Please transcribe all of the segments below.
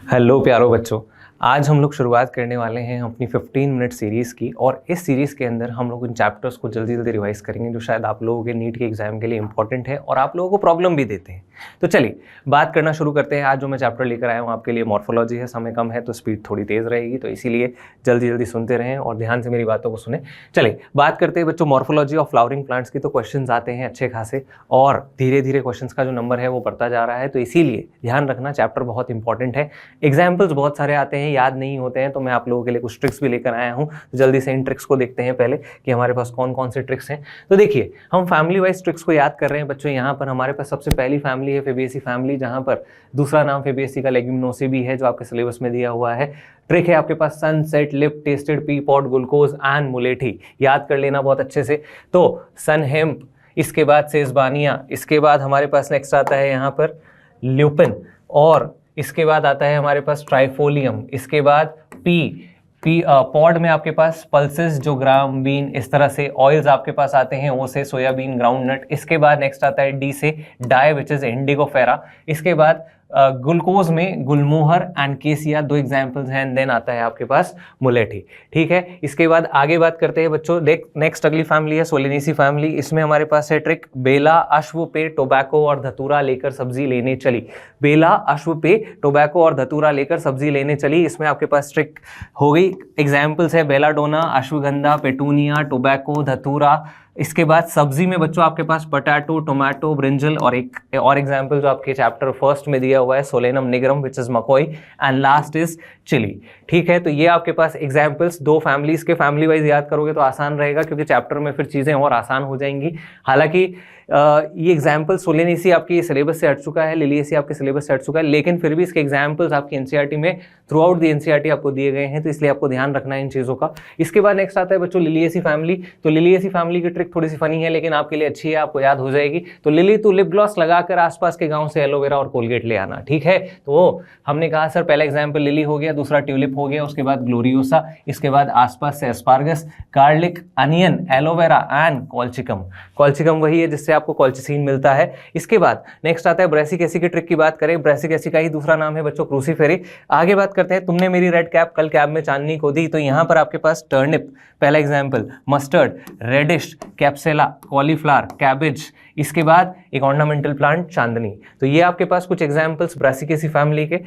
Hello प्यारो बच्चों, आज हम लोग शुरुआत करने वाले हैं अपनी 15 मिनट सीरीज़ की। और इस सीरीज़ के अंदर हम लोग इन चैप्टर्स को जल्दी जल्दी रिवाइज करेंगे जो शायद आप लोगों के नीट के एग्जाम के लिए इंपॉर्टेंट है और आप लोगों को प्रॉब्लम भी देते हैं। तो चलिए बात करना शुरू करते हैं। आज जो मैं चैप्टर लेकर आया हूँ आपके लिए मॉर्फोलॉजी है। समय कम है तो स्पीड थोड़ी तेज़ रहेगी, तो इसीलिए जल्दी जल्दी सुनते रहें और ध्यान से मेरी बातों को सुने। चलिए बात करते हैं बच्चों मॉर्फोलॉजी ऑफ फ्लावरिंग प्लांट्स की। तो क्वेश्चन आते हैं अच्छे खासे और धीरे धीरे क्वेश्चन का जो नंबर है वो बढ़ता जा रहा है, तो इसीलिए ध्यान रखना, चैप्टर बहुत इंपॉर्टेंट है। एग्जाम्पल्स बहुत सारे आते हैं, याद नहीं होते हैं, तो मैं आप लोगों के लिए कुछ ट्रिक्स भी लेकर आया हूं। तो जल्दी से इन ट्रिक्स को देखते हैं पहले कि हमारे पास कौन कौन से ट्रिक्स हैं। तो देखिए हम फैमिली वाइज ट्रिक्स को याद कर रहे हैं बच्चों। यहाँ पर हमारे पास सबसे पहली फैमिली है फेबेसी फैमिली, जहां पर दूसरा नाम फेबेसी का लेग्यूमिनोसी भी है जो आपके सिलेबस में दिया हुआ है। ट्रिक है आपके पास sunset, lip, tested P pot, glucose and मुलेठी। याद कर लेना बहुत अच्छे से। तो सन हेम्प, इसके बाद सेजबानिया, इसके बाद हमारे पास नेक्स्ट आता है यहाँ पर ल्यूपिन, और इसके बाद आता है हमारे पास ट्राइफोलियम, इसके बाद पी पॉड में आपके पास पल्सेस जो ग्राम बीन, इस तरह से ऑयल्स आपके पास आते हैं, ओ से सोयाबीन, ग्राउंड नट। इसके बाद नेक्स्ट आता है डी से डाई विच इज इंडिगोफेरा। इसके बाद ग्लूकोज में गुलमोहर एंड केसिया, दो एग्जाम्पल्स हैं। देन आता है आपके पास मुलेठी। ठीक है, इसके बाद आगे बात करते हैं बच्चों। नेक्स्ट अगली फैमिली है सोलेनेसी फैमिली। इसमें हमारे पास है ट्रिक बेला अश्व पे टोबैको और धतूरा लेकर सब्जी लेने चली। बेला अश्व पे टोबैको और धतूरा लेकर सब्जी लेने चली, इसमें आपके पास ट्रिक हो गई। एग्जाम्पल्स है बेलाडोना, अश्वगंधा, पेटूनिया, टोबैको, धतूरा। इसके बाद सब्जी में बच्चों आपके पास पोटैटो, टोमेटो, ब्रिंजल, और एक और एग्जाम्पल जो आपके चैप्टर फर्स्ट में दिया हुआ है solanum nigrum which is makoi, and last is chilli. ठीक है, तो ये आपके पास एग्जाम्पल्स दो फैमिलीज के फैमिली वाइज याद करोगे तो आसान रहेगा, क्योंकि चैप्टर में फिर चीजें और आसान हो जाएंगी। हालांकि ये एग्जाम्पल सोलेनेसी आपकी सिलेबस से हट चुका है, लिलिएसी आपके सिलेबस से हट चुका है, लेकिन फिर भी इसके एग्जाम्पल्स आपकी एनसीईआरटी में थ्रू आउट द एनसीईआरटी आपको दिए गए हैं, तो इसलिए आपको ध्यान रखना है इन चीज़ों का। इसके बाद नेक्स्ट आता है बच्चों लिलिएसी फैमिली। तो लिलिएसी फैमिली की ट्रिक थोड़ी सी फनी है लेकिन आपके लिए अच्छी है, आपको याद हो जाएगी। तो लिली तो लिप ग्लॉस लगाकर आसपास के गाँव से एलोवेरा और कोलगेट ले आना। ठीक है, तो हमने कहा सर पहला एग्जाम्पल लिली हो गया, दूसरा ट्यूलिप हो गया, उसके बाद ग्लोरियोसा, इसके बाद आसपास से asparagus, garlic, onion, aloe vera and colchicum. Colchicum वही है जिससे आपको कॉल्चिसिन मिलता है। इसके बाद नेक्स्ट आता है ब्रेसिक एसिड की ट्रिक की बात करें। ब्रेसिक एसिड का ही दूसरा नाम है बच्चों क्रूसीफेरी। आगे बात करते हैं तुमने मेरी रेड कैप कल कैब में चांदनी को दी। तो यहाँ पर आपके पास टर्निप पहला example, mustard, radish, capsella, cauliflower, cabbage, इसके बाद एक ऑर्नामेंटल प्लांट चांदनी। तो ये आपके पास कुछ एग्जाम्पल्स ब्रेसिकेसी फैमिली के।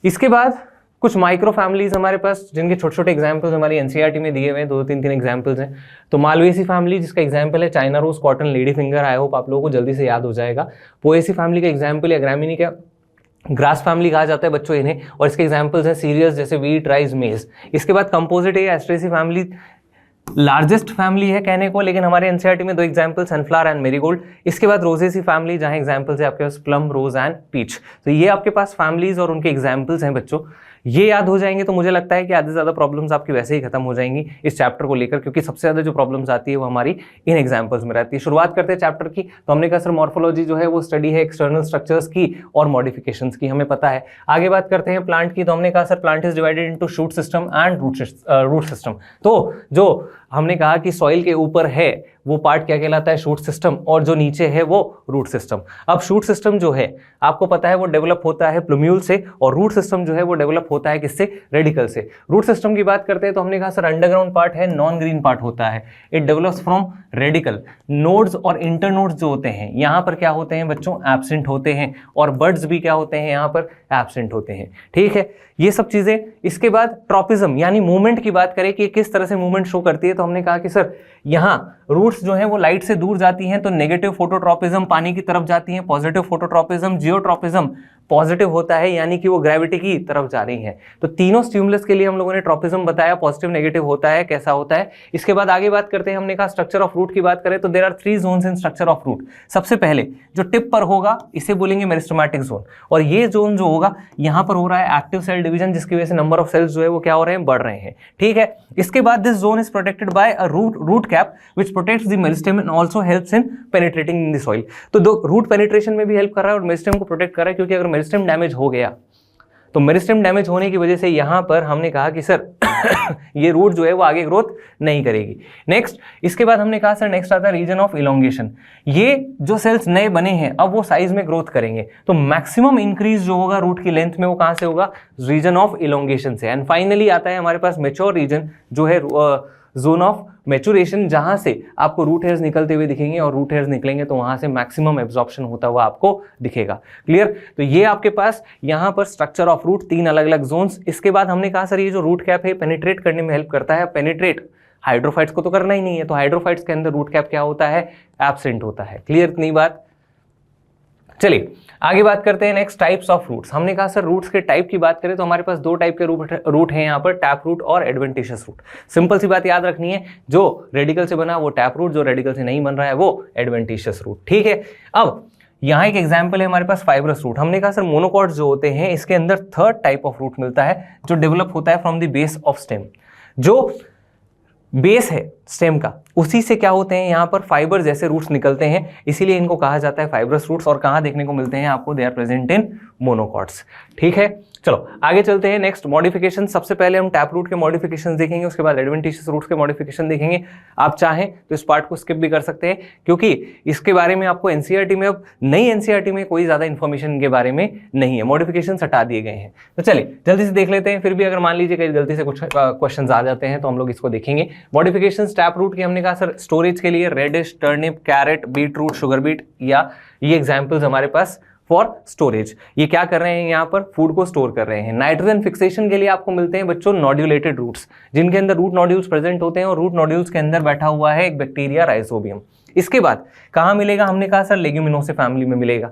इसके बाद कुछ माइक्रो फैमिलीज हमारे पास जिनके छोटे छोटे एग्जाम्पल्स हमारी एनसीईआरटी में दिए हुए हैं, दो तीन एग्जाम्पल्स हैं। तो मालवेसी फैमिली जिसका एग्जाम्पल है China rose, cotton, lady finger, I hope आप लोगों को जल्दी से याद हो जाएगा। पोएसी फैमिली का एग्जाम्पल है ग्रामीणी का ग्रास फैमिली कहा जाता है बच्चों इन्हें, और इसके एग्जाम्पल्स हैं सीरियल्स जैसे वीट, राइस, मेज। इसके बाद कंपोजिट है एस्ट्रेसी फैमिली, लार्जेस्ट फैमिली है कहने को, लेकिन हमारे एनसीईआरटी में दो एग्जांपल सनफ्लावर एंड मेरीगोल्ड। इसके बाद रोजेसी फैमिली जहां एग्जांपल्स है आपके पास प्लम, रोज एंड पीच। तो ये आपके पास फैमिलीज और उनके एग्जांपल्स हैं बच्चों। ये याद हो जाएंगे तो मुझे लगता है कि आधे से ज़्यादा प्रॉब्लम्स आपकी वैसे ही खत्म हो जाएंगी इस चैप्टर को लेकर, क्योंकि सबसे ज़्यादा जो प्रॉब्लम्स आती है वो हमारी इन एग्जांपल्स में रहती है। शुरुआत करते हैं चैप्टर की। तो हमने कहा सर मॉर्फोलॉजी जो है वो स्टडी है एक्सटर्नल स्ट्रक्चर्स की और मॉडिफिकेशंस की, हमें पता है। आगे बात करते हैं प्लांट की। तो हमने कहा sir plant is divided into shoot system and root system. तो जो हमने कहा कि सॉइल के ऊपर है वो पार्ट क्या कहलाता है, शूट सिस्टम, और जो नीचे है वो रूट सिस्टम। अब शूट सिस्टम जो है आपको पता है वो डेवलप होता है प्लूम्यूल से, और रूट सिस्टम जो है वो डेवलप होता है किससे, रेडिकल से। रूट सिस्टम की बात करते हैं तो हमने कहा सर अंडरग्राउंड पार्ट है, नॉन ग्रीन पार्ट होता है, it develops from radical. Nodes और इंटरनोड्स जो होते हैं यहाँ पर क्या होते हैं बच्चों, एब्सेंट होते हैं, और बर्ड्स भी क्या होते हैं यहाँ पर, एब्सेंट होते हैं। ठीक है, ये सब चीजें। इसके बाद ट्रॉपिज्म यानी मूवमेंट की बात करें कि किस तरह से मूवमेंट शो करती है, तो हमने कहा कि सर यहाँ रूट्स जो हैं वो लाइट से दूर जाती हैं तो नेगेटिव फोटोट्रॉपिज्म पानी की तरफ जाती हैं, पॉजिटिव फोटोट्रॉपिज्म, जियोट्रॉपिज्म पॉजिटिव होता है यानी कि वो ग्रेविटी की तरफ जा रही है। तो तीनों स्टिमुलस के लिए हम लोगों ने ट्रॉपिज्म बताया, पॉजिटिव नेगेटिव होता है, कैसा होता है। इसके बाद आगे बात करते हैं, हमने कहा स्ट्रक्चर ऑफ रूट की बात करें तो there are 3 zones in structure of root. सबसे पहले जो टिप पर होगा इसे बोलेंगे मेरिस्टेमेटिक जोन, और ये जोन जो होगा यहाँ पर हो रहा है एक्टिव सेल डिवीजन, जिसकी वजह से नंबर ऑफ सेल्स जो है वो क्या हो रहे हैं, बढ़ रहे हैं। ठीक है, इसके बाद this zone is protected by a root cap which protects the meristem and also helps in penetrating in the soil. तो दो रूट पेनिट्रेशन में भी हेल्प कर रहा है और मेरिस्टेम को प्रोटेक्ट कर रहा है, क्योंकि अगर मेरिस्टेम डैमेज हो गया तो मेरिस्टेम डैमेज होने की वजह से यहाँ पर हमने कहा कि सर ये रूट जो है वो आगे ग्रोथ नहीं करेगी। नेक्स्ट, इसके बाद हमने कहा सर नेक्स्ट आता है रीजन ऑफ इलोंगेशन। ये जो सेल्स नए बने हैं अब वो साइज में ग्रोथ करेंगे, तो मैक्सिमम इंक्रीज जो होगा रूट की लेंथ में वो कहां से होगा, रीजन ऑफ इलोंगेशन से। एंड फाइनली आता है हमारे पास मेच्योर रीजन जो है जोन ऑफ मैचुरेशन, जहां से आपको रूट हेयर्स निकलते हुए दिखेंगे और रूट हेयर्स निकलेंगे तो वहां से मैक्सिमम एब्जॉर्प्शन होता हुआ आपको दिखेगा। क्लियर? तो ये आपके पास यहां पर स्ट्रक्चर ऑफ रूट, 3 अलग अलग जोन्स। इसके बाद हमने कहा सर ये जो रूट कैप है पेनिट्रेट करने में हेल्प करता है। पेनिट्रेट हाइड्रोफाइट्स को तो करना ही नहीं है, तो हाइड्रोफाइट्स के अंदर रूट कैप क्या होता है, एब्सेंट होता है। क्लियर इतनी बात? चलिए आगे बात करते हैं नेक्स्ट टाइप्स ऑफ रूट्स। हमने कहा सर रूट्स के टाइप की बात करें तो हमारे पास 2 टाइप के रूट हैं यहाँ पर, टैप रूट और एडवेंटिशियस रूट। सिंपल सी बात याद रखनी है, जो रेडिकल से बना वो टैप रूट, जो रेडिकल से नहीं बन रहा है वो एडवेंटिशियस रूट। ठीक है, अब यहाँ एक एग्जाम्पल है हमारे पास फाइब्रस रूट। हमने कहा सर मोनोकॉट्स जो होते हैं इसके अंदर 3rd टाइप ऑफ रूट मिलता है जो डेवलप होता है from the base of stem. जो बेस है स्टेम का उसी से क्या होते हैं यहाँ पर फाइबर जैसे रूट्स निकलते हैं, इसीलिए इनको कहा जाता है फाइब्रस रूट्स। और कहाँ देखने को मिलते हैं आपको, they are present in monocots. ठीक है, चलो आगे चलते हैं नेक्स्ट मॉडिफिकेशन। सबसे पहले हम टैप रूट के मॉडिफिकेशन देखेंगे, उसके बाद एडवेंटिशियस रूट्स के मॉडिफिकेशन देखेंगे। आप चाहें तो इस पार्ट को स्किप भी कर सकते हैं क्योंकि इसके बारे में आपको एनसीईआरटी में, अब नई एनसीईआरटी में कोई ज्यादा इन्फॉर्मेशन इनके बारे में नहीं है, मॉडिफिकेशन हटा दिए गए हैं। तो चलिए जल्दी से देख लेते हैं, फिर भी अगर मान लीजिए कहीं गलती से कुछ क्वेश्चन आ जाते हैं तो हम लोग इसको देखेंगे। मॉडिफिकेशन टैप रूट की हमने कहा सर स्टोरेज के लिए radish, turnip, carrot, beet root, sugar beet, या ये एग्जाम्पल्स हमारे पास फॉर स्टोरेज। ये क्या कर रहे हैं यहाँ पर, फूड को स्टोर कर रहे हैं। नाइट्रोजन फिक्सेशन के लिए आपको मिलते हैं बच्चों नोड्यूलेटेड रूट्स, जिनके अंदर रूट नोड्यूल्स प्रेजेंट होते हैं और रूट नोड्यूल्स के अंदर बैठा हुआ है एक बैक्टीरिया राइजोबियम। इसके बाद कहाँ मिलेगा, हमने कहा सर लेग्यूमिनोसे फैमिली में मिलेगा।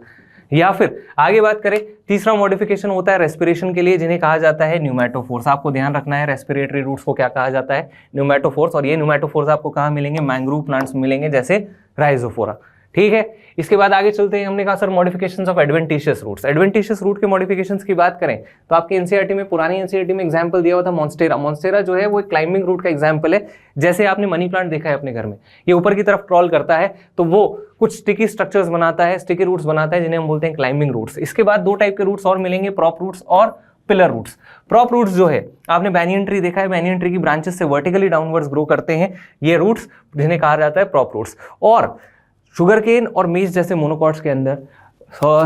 या फिर आगे बात करें, तीसरा मॉडिफिकेशन होता है रेस्पिरेशन के लिए, जिन्हें कहा जाता है न्यूमेटोफोर्स। आपको ध्यान रखना है रेस्पिरेटरी रूट्स को क्या कहा जाता है, न्यूमेटोफोर्स। और ये न्यूमेटोफोर्स आपको कहाँ मिलेंगे, मैंग्रोव प्लांट्स में मिलेंगे जैसे राइजोफोरा। ठीक है, इसके बाद आगे चलते हैं। हमने कहा sir modifications of adventitious roots. Adventitious root के मॉडिफिकेशंस की बात करें तो आपके एनसीईआरटी में, पुरानी एनसीईआरटी में एग्जांपल दिया हुआ था मॉन्स्टेरा। मॉन्स्टेरा जो है वो एक क्लाइंबिंग रूट का एग्जांपल है। जैसे आपने मनी प्लांट देखा है अपने घर में, ये ऊपर की तरफ क्रॉल करता है तो वो कुछ स्टिकी स्ट्रक्चर्स बनाता है, स्टिकी रूट्स बनाता है, जिन्हें हम बोलते हैं क्लाइंबिंग रूट्स। इसके बाद 2 टाइप के रूट्स और मिलेंगे, प्रॉप रूट्स और पिलर रूट्स। प्रॉप रूट्स जो है आपने बैनियन ट्री देखा है, बैनियन ट्री की ब्रांचेस से वर्टिकली डाउनवर्ड्स ग्रो करते हैं ये रूट्स, जिन्हें कहा जाता है प्रॉप रूट्स। और शुगर केन और मेज जैसे मोनोकॉट्स के अंदर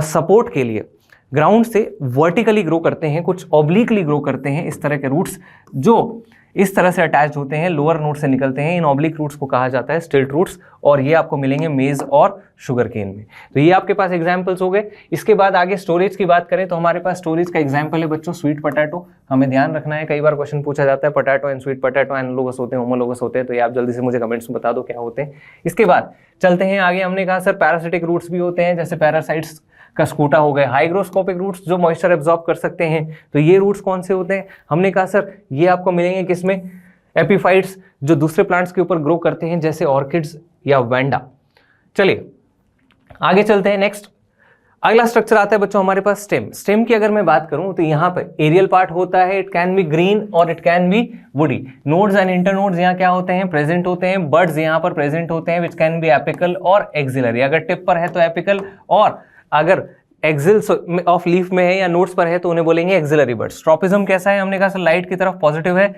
सपोर्ट के लिए ग्राउंड से वर्टिकली ग्रो करते हैं, कुछ ऑब्लिकली ग्रो करते हैं इस तरह के रूट्स जो इस तरह से अटैच होते हैं, लोअर नोड से निकलते हैं। इन ऑब्लिक रूट्स को कहा जाता है स्टिल्ट रूट्स, और ये आपको मिलेंगे मेज और शुगर केन में। तो ये आपके पास एग्जाम्पल्स हो गए। इसके बाद आगे स्टोरेज की बात करें तो हमारे पास स्टोरेज का एग्जाम्पल है बच्चों स्वीट पोटैटो। हमें ध्यान रखना है, कई बार क्वेश्चन पूछा जाता है potato and sweet potato analogous होते हैं, होमोलोगस होते हैं, तो ये आप जल्दी से मुझे कमेंट्स में बता दो क्या होते हैं। इसके बाद चलते हैं आगे। हमने कहा सर पैरासिटिक रूट्स भी होते हैं, जैसे पैरासाइट्स का स्कूटा हो गए। हाइग्रोस्कोपिक रूट्स जो मॉइस्चर एब्जॉर्ब कर सकते हैं, तो ये रूट्स कौन से होते हैं, हमने कहा सर ये आपको मिलेंगे किसमें, एपीफाइट्स जो दूसरे प्लांट्स के ऊपर ग्रो करते हैं जैसे ऑर्किड्स या वेंडा। चलिए आगे चलते हैं। नेक्स्ट अगला स्ट्रक्चर आता है बच्चों हमारे पास स्टेम। स्टेम की अगर मैं बात करूं तो यहाँ पे एरियल पार्ट होता है, इट कैन बी ग्रीन और it can be woody. Nodes and internodes यहाँ क्या होते हैं, प्रेजेंट होते हैं। बर्ड्स यहाँ पर प्रेजेंट होते हैं विच कैन बी एपिकल और एक्सिलरी। अगर टिप पर है तो एपिकल, और अगर एक्सिल्स ऑफ लीफ में है या नोड्स पर है तो उन्हें बोलेंगे एक्सिलरी बर्ड्स। ट्रॉपिज्म कैसा है, हमने कहा सर लाइट की तरफ पॉजिटिव है,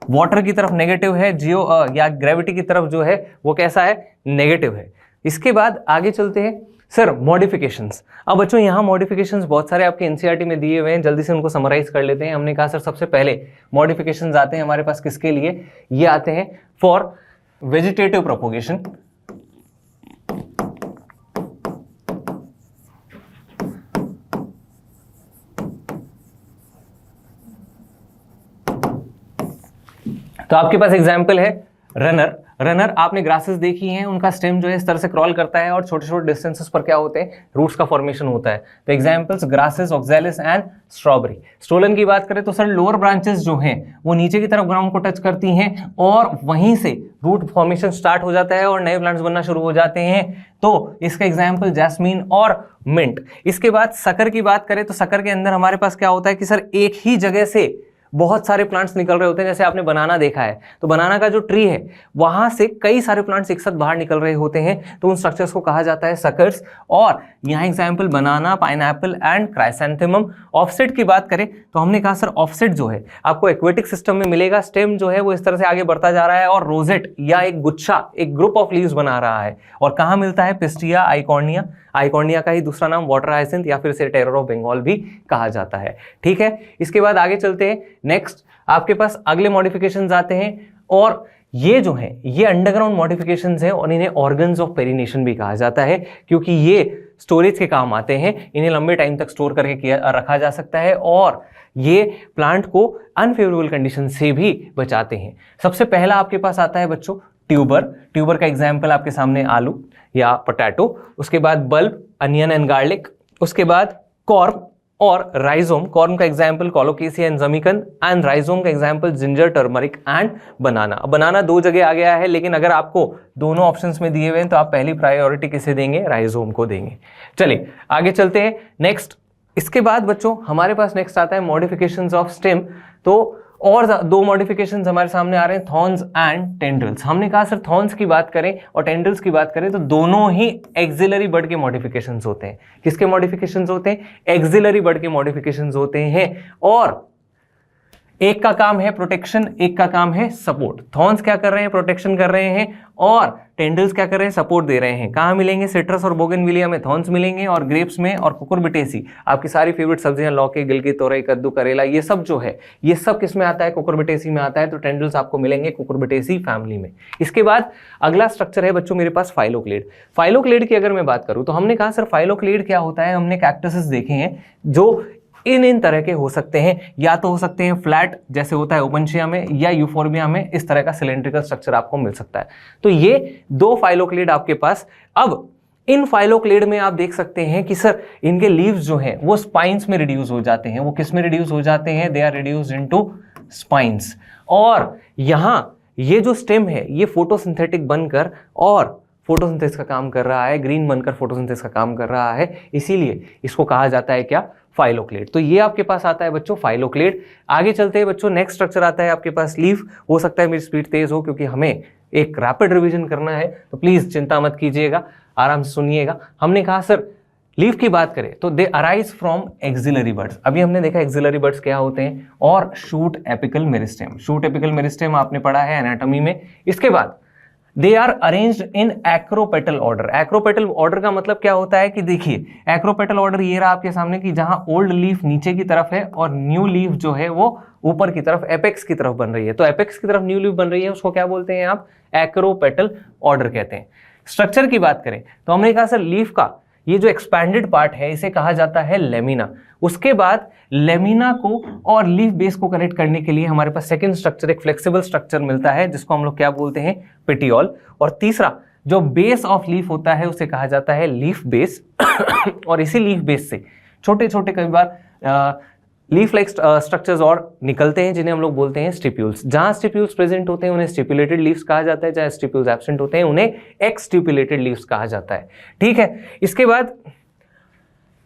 वाटर की तरफ नेगेटिव है, जियो या ग्रेविटी की तरफ जो है वो कैसा है, नेगेटिव है। इसके बाद आगे चलते हैं सर मॉडिफिकेशंस। अब बच्चों यहाँ मॉडिफिकेशंस बहुत सारे आपके एनसीईआरटी में दिए हुए हैं, जल्दी से उनको समराइज कर लेते हैं। हमने कहा सर सबसे पहले मॉडिफिकेशंस आते हैं हमारे पास किसके लिए, ये आते हैं फॉर वेजिटेटिव प्रोपोगेशन। तो आपके पास एग्जाम्पल है रनर। रनर आपने ग्रासेस देखी हैं, उनका स्टेम जो है इस तरह से क्रॉल करता है और छोटे छोटे डिस्टेंसेस पर क्या होते हैं, रूट्स का फॉर्मेशन होता है। तो examples grasses, oxalis and strawberry. Stolon की बात करें तो सर लोअर ब्रांचेस जो हैं वो नीचे की तरफ ग्राउंड को टच करती हैं और वहीं से रूट फॉर्मेशन स्टार्ट हो जाता है और नए प्लांट्स बनना शुरू हो जाते हैं। तो इसका एग्जाम्पल जैस्मीन और मिंट। इसके बाद शक्कर की बात करें तो शक्कर के अंदर हमारे पास क्या होता है कि सर एक ही जगह से बहुत सारे प्लांट्स निकल रहे होते हैं। जैसे आपने बनाना देखा है, तो बनाना का जो ट्री है वहां से कई सारे प्लांट्स एक साथ बाहर निकल रहे होते हैं, तो उन स्ट्रक्चर्स को कहा जाता है सकर्स। और यहाँ example banana, pineapple and chrysanthemum. Offset की बात करें तो हमने कहा सर ऑफसेट जो है आपको एक्वेटिक सिस्टम में मिलेगा, स्टेम जो है वो इस तरह से आगे बढ़ता जा रहा है और रोजेट या एक गुच्छा, एक ग्रुप ऑफ लीव्स बना रहा है। और कहाँ मिलता है? पिस्टिया आइकॉर्निया, आइकॉर्निया का ही दूसरा नाम वाटर हाइसिंथ या फिर इसे टेरर ऑफ बंगाल भी कहा जाता है। ठीक है, इसके बाद आगे चलते हैं। नेक्स्ट आपके पास अगले मॉडिफिकेशंस आते हैं, और ये जो है ये अंडरग्राउंड मॉडिफिकेशंस हैं और इन्हें ऑर्गन्स ऑफ पेरिनेशन भी कहा जाता है, क्योंकि ये स्टोरेज के काम आते हैं। इन्हें लंबे टाइम तक स्टोर करके रखा जा सकता है और ये प्लांट को अनफेवरेबल कंडीशन से भी बचाते हैं। सबसे पहला आपके पास आता है बच्चों ट्यूबर। ट्यूबर का एग्जाम्पल आपके सामने आलू या पोटैटो, उसके बाद बल्ब, अनियन एंड गार्लिक, उसके बाद कॉर्म और राइजोम। कॉर्म का example colocasia and jamikand, and rhizome का example ginger, turmeric and banana. Banana दो जगह आ गया है, लेकिन अगर आपको दोनों ऑप्शंस में दिए हुए हैं तो आप पहली प्रायोरिटी किसे देंगे? राइजोम को देंगे। चलिए आगे चलते हैं। नेक्स्ट इसके बाद बच्चों हमारे पास नेक्स्ट आता है मॉडिफिकेशंस ऑफ स्टेम। तो और दो मॉडिफिकेशंस हमारे सामने आ रहे हैं, थॉर्न्स एंड टेंड्रिल्स। हमने कहा सर थॉर्न्स की बात करें और टेंड्रिल्स की बात करें तो दोनों ही एक्सिलरी बर्ड के मॉडिफिकेशंस होते हैं। किसके मॉडिफिकेशंस होते हैं? एक्सिलरी बर्ड के मॉडिफिकेशंस होते हैं, और एक का काम है प्रोटेक्शन, एक का काम है सपोर्ट। थॉर्न्स क्या कर रहे हैं? प्रोटेक्शन कर रहे हैं, और टेंड्रिल्स क्या कर रहे हैं? सपोर्ट दे रहे हैं। कहाँ मिलेंगे? सिट्रस और बोगनविलिया में थॉर्न्स मिलेंगे, और ग्रेप्स में और कुकुरबिटेसी, आपकी सारी फेवरेट सब्जियां लौकी, गिलकी, तोरई, कद्दू, करेला, ये सब जो है ये सब किस में आता है? कुकुरबिटेसी में आता है। तो टेंड्रिल्स आपको मिलेंगे कुकुरबिटेसी फैमिली में। इसके बाद अगला स्ट्रक्चर है बच्चों मेरे पास फाइलोक्लेड। फाइलोक्लेड की अगर मैं बात करूं तो हमने कहा सर फाइलोक्लेड क्या होता है? हमने कैक्टसेस देखे हैं जो इन तरह के हो सकते हैं, या तो हो सकते हैं फ्लैट जैसे होता है ओपनशिया में, या यूफोर्बिया में इस तरह का सिलेंड्रिकल स्ट्रक्चर आपको मिल सकता है। तो ये दो फाइलोक्लेड आपके पास। अब इन फाइलोक्लेड में आप देख सकते हैं कि सर इनके लीव्स जो हैं वो स्पाइंस में रिड्यूस हो जाते हैं। वो किस में रिड्यूस हो जाते हैं? They are reduced into spines. और यहां ये जो स्टेम है ये फोटोसिंथेटिक बनकर और फोटोसिंथेसिस का काम कर रहा है, ग्रीन बनकर फोटोसिंथेसिस का काम कर रहा है, इसीलिए इसको कहा जाता है क्या? फाइलोक्लेड। तो ये आपके पास आता है बच्चों फाइलोक्लेड। आगे चलते हैं बच्चों, नेक्स्ट स्ट्रक्चर आता है आपके पास लीफ। हो सकता है मेरी स्पीड तेज हो क्योंकि हमें एक रैपिड रिवीजन करना है, तो प्लीज चिंता मत कीजिएगा, आराम से सुनिएगा। हमने कहा सर लीफ की बात करें तो they arise from axillary buds. अभी हमने देखा एक्सिलरी बर्ड्स क्या होते हैं, और shoot apical meristem. Shoot apical meristem आपने पढ़ा है एनाटॉमी में। इसके बाद they are arranged in acropetal order. Acropetal order का मतलब क्या होता है कि देखिए एक्रोपेटल ऑर्डर ये रहा आपके सामने कि जहां ओल्ड लीफ नीचे की तरफ है और न्यू लीफ जो है वो ऊपर की तरफ एपेक्स की तरफ बन रही है। तो एपेक्स की तरफ न्यू लीफ बन रही है, उसको क्या बोलते हैं आप? एक्रोपेटल ऑर्डर कहते हैं। स्ट्रक्चर की बात करें तो हमने कहा सर लीफ का ये जो एक्सपैंडेड पार्ट है इसे कहा जाता है लेमिना। उसके बाद लेमिना को और लीफ बेस को कनेक्ट करने के लिए हमारे पास सेकंड स्ट्रक्चर, एक फ्लेक्सिबल स्ट्रक्चर मिलता है जिसको हम लोग क्या बोलते हैं? पेटियोल। और तीसरा जो बेस ऑफ लीफ होता है उसे कहा जाता है लीफ बेस। और इसी लीफ बेस से छोटे छोटे कई बार लीफ लाइक स्ट्रक्चर्स और निकलते हैं जिन्हें हम लोग बोलते हैं स्टिप्यूल्स। जहां स्टिप्यूल्स प्रेजेंट होते हैं उन्हें स्टिपुलेटेड लीव्स कहा जाता है, जहां स्टिप्यूल्स एब्सेंट होते हैं उन्हें एक्सटिपुलेटेड लीव्स कहा जाता है। ठीक है, इसके बाद